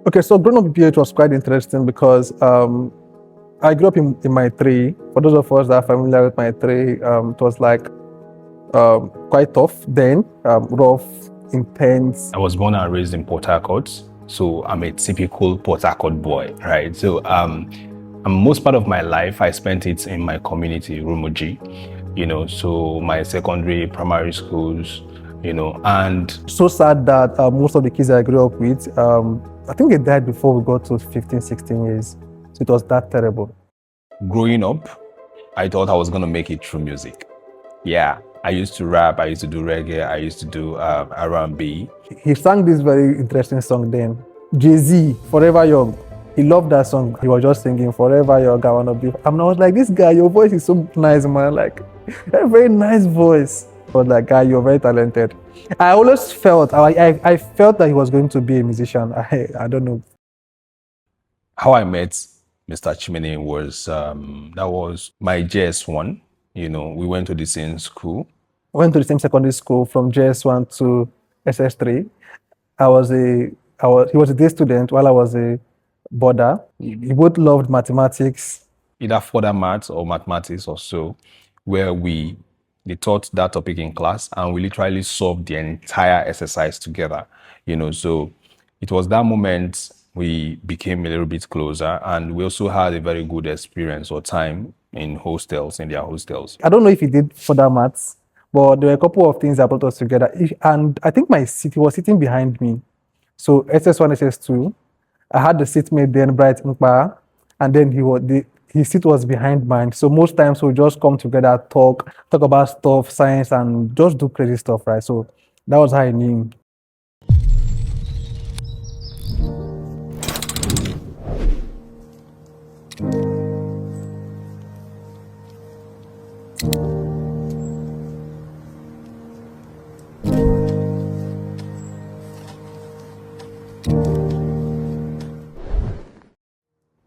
Okay, so growing up in PH was quite interesting because I grew up in my three. For those of us that are familiar with my three, it was like quite tough then, rough, intense. I was born and raised in Port Harcourt, so I'm a typical Port Harcourt boy, right? So most part of my life, I spent it in my community, Rumoji, so my secondary, primary schools, and... So sad that most of the kids I grew up with, I think they died before we got to 15, 16 years. So it was that terrible. Growing up, I thought I was going to make it through music. Yeah, I used to rap, I used to do reggae, I used to do R&B. He sang this very interesting song then. Jay-Z, Forever Young. He loved that song. He was just singing Forever Young, I wanna be. I was like, this guy, your voice is so nice, man. Like, a very nice voice. But like, guy, you're very talented. I always felt, I felt that he was going to be a musician. I don't know. How I met Mr. Chimene was, that was my JS1. We went to the same school. Went to the same secondary school from JS1 to SS3. He was a day student while I was a boarder. We both loved mathematics. Either further maths or mathematics or so, where they taught that topic in class and we literally solved the entire exercise together, so it was that moment we became a little bit closer, and we also had a very good experience or time in their hostels. I don't know if he did further maths, but there were a couple of things that brought us together. And I think he was sitting behind me. So SS1, SS2, I had the seatmate then, Bright Nkpa, and then his seat was behind mine. So most times we'll just come together, talk about stuff, science, and just do crazy stuff, right? So that was how I knew him.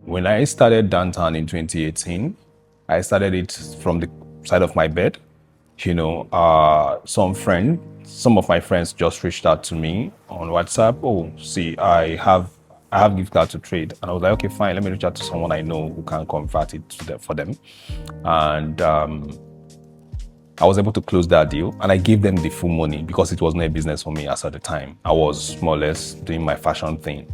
When I started Dantown in 2018, I started it from the side of my bed. Some of my friends just reached out to me on WhatsApp. Oh, see, I have gift card to trade. And I was like, okay, fine, let me reach out to someone I know who can convert it for them. And I was able to close that deal, and I gave them the full money because it wasn't a business for me as at the time. I was more or less doing my fashion thing,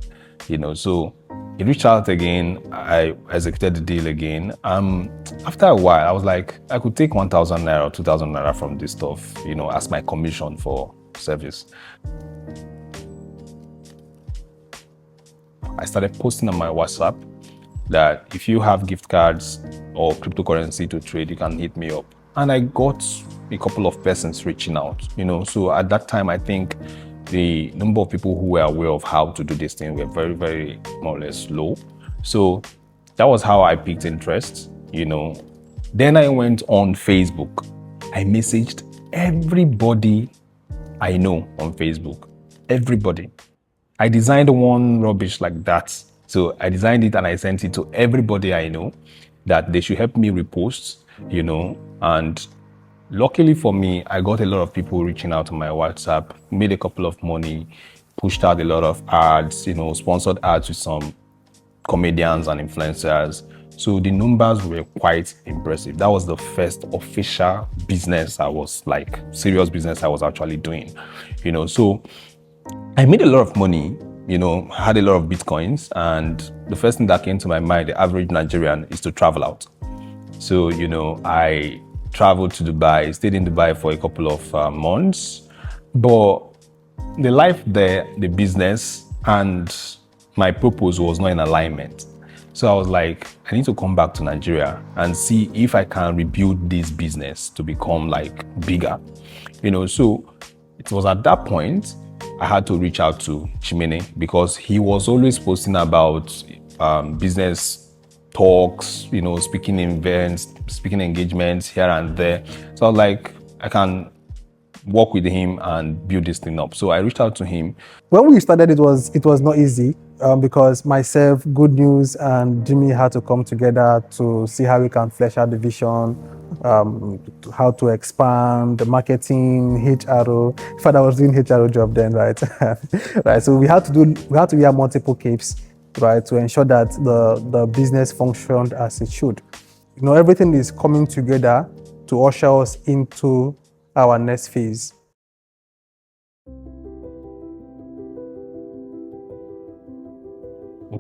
so he reached out again, I executed the deal again. After a while, I was like, I could take 1,000 naira or 2,000 naira from this stuff, as my commission for service. I started posting on my WhatsApp that if you have gift cards or cryptocurrency to trade, you can hit me up. And I got a couple of persons reaching out, so at that time, I think the number of people who were aware of how to do this thing were very, very more or less low. So that was how I piqued interest, Then I went on Facebook. I messaged everybody I know on Facebook. Everybody. I designed one rubbish like that. So I designed it and I sent it to everybody I know that they should help me repost, and luckily for me, I got a lot of people reaching out to my WhatsApp, made a couple of money, pushed out a lot of ads, sponsored ads with some comedians and influencers. So the numbers were quite impressive. That was the first official business serious business I was actually doing, So I made a lot of money, had a lot of Bitcoins. And the first thing that came to my mind, the average Nigerian, is to travel out. So, I traveled to Dubai, stayed in Dubai for a couple of months. But the life there, the business, and my purpose was not in alignment. So I was like, I need to come back to Nigeria and see if I can rebuild this business to become bigger. So it was at that point I had to reach out to Chimene because he was always posting about business talks, speaking events, speaking engagements here and there. So I was like, I can work with him and build this thing up. So I reached out to him. When we started, it was not easy. because myself, Good News, and Jimmy had to come together to see how we can flesh out the vision, how to expand the marketing, HRO. In fact, I was doing HRO job then, right? Right. So we had to wear multiple capes, right, to ensure that the business functioned as it should. Everything is coming together to usher us into our next phase.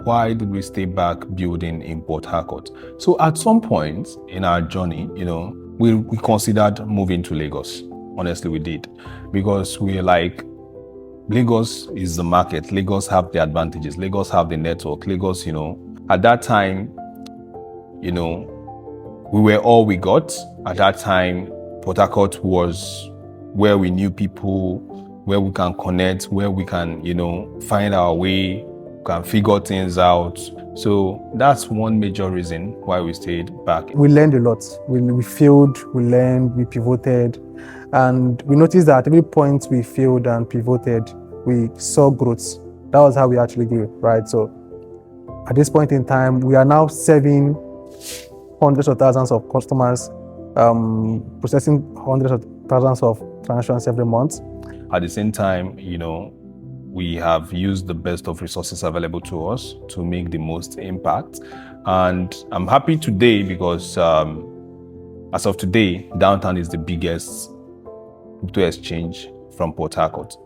Why did we stay back building in Port Harcourt? So at some point in our journey, we considered moving to Lagos. Honestly, we did, because we're like, Lagos is the market. Lagos have the advantages. Lagos have the network. Lagos, at that time, we were all we got. At that time, Port Harcourt was where we knew people, where we can connect, where we can, find our way, can figure things out. So that's one major reason why we stayed back. We learned a lot. We failed, we learned, we pivoted. And we noticed that at every point we failed and pivoted, we saw growth. That was how we actually grew, right? So at this point in time, we are now serving hundreds of thousands of customers, processing hundreds of thousands of transactions every month. At the same time, we have used the best of resources available to us to make the most impact. And I'm happy today because as of today, Dantown is the biggest crypto exchange from Port Harcourt.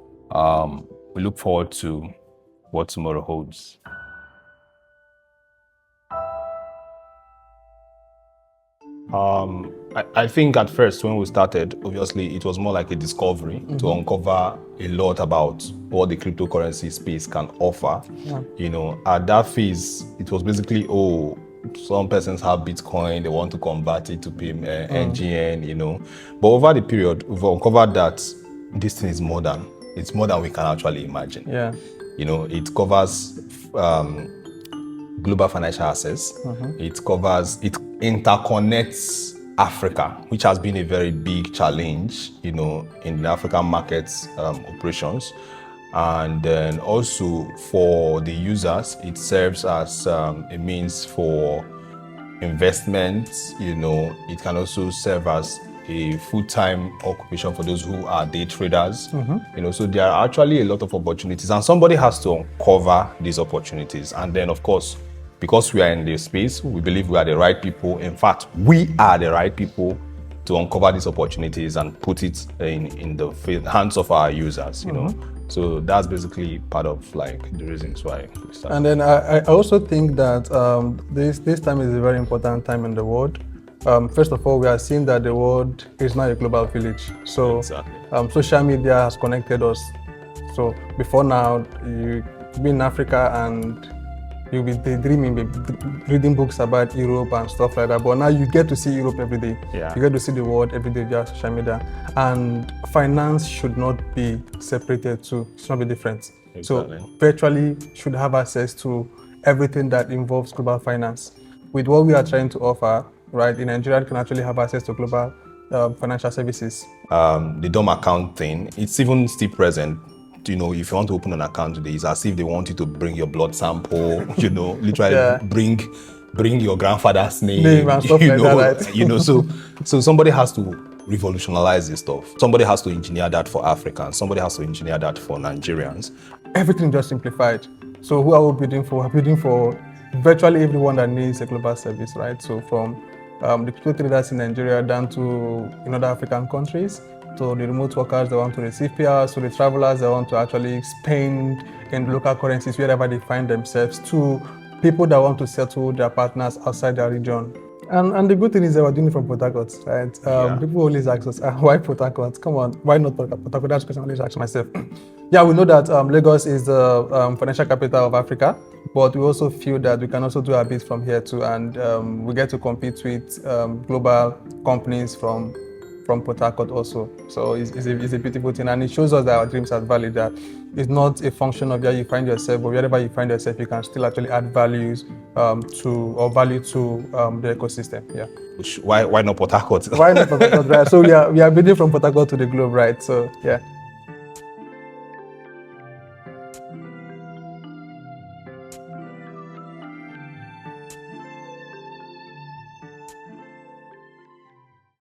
We look forward to what tomorrow holds. I think at first when we started, obviously it was more like a discovery to uncover a lot about what the cryptocurrency space can offer. Yeah. At that phase, it was basically, some persons have Bitcoin, they want to convert it to pay NGN, But over the period, we've uncovered that this thing is more than we can actually imagine. Yeah. It covers global financial access. It interconnects Africa, which has been a very big challenge, in the African markets operations. And then also for the users, it serves as a means for investment. It can also serve as a full-time occupation for those who are day traders. So there are actually a lot of opportunities, and somebody has to uncover these opportunities. And then, of course, because we are in this space, we believe we are the right people. In fact, we are the right people to uncover these opportunities and put it in the hands of our users, So that's basically part of the reasons why we started. And then I also think that this time is a very important time in the world. First of all, we are seeing that the world is now a global village. So exactly. Social media has connected us. So before now, you be in Africa and you'll be daydreaming, reading books about Europe and stuff like that. But now you get to see Europe every day. Yeah. You get to see the world every day via social media. And finance should not be separated too. It should not be different. Exactly. So virtually should have access to everything that involves global finance. With what we are trying to offer, right, in Nigeria, you can actually have access to global financial services. The DOM account thing, it's even still present. If you want to open an account today, it's as if they want you to bring your blood sample, literally bring your grandfather's name and stuff like that, right? So somebody has to revolutionize this stuff. Somebody has to engineer that for Africans. Somebody has to engineer that for Nigerians. Everything just simplified. So who are we bidding for? We're bidding for virtually everyone that needs a global service, right? So from the crypto traders in Nigeria down to in other African countries, to the remote workers that want to receive payouts, to the travelers that want to actually spend in local currencies wherever they find themselves, to people that want to settle their partners outside their region. And the good thing is that we're doing it from Port Harcourt, right? People always ask us, why Port Harcourt? Come on, why not Port Harcourt? That's the question I always ask myself. Yeah, we know that Lagos is the financial capital of Africa, but we also feel that we can also do a bit from here too, and we get to compete with global companies from Port Harcourt also. So it's a beautiful thing, and it shows us that our dreams are valid, that it's not a function of where you find yourself, but wherever you find yourself, you can still actually add value to the ecosystem. Yeah. Why not Port Harcourt? Why not Port Harcourt, right? So we are building from Port Harcourt to the globe, right? So yeah.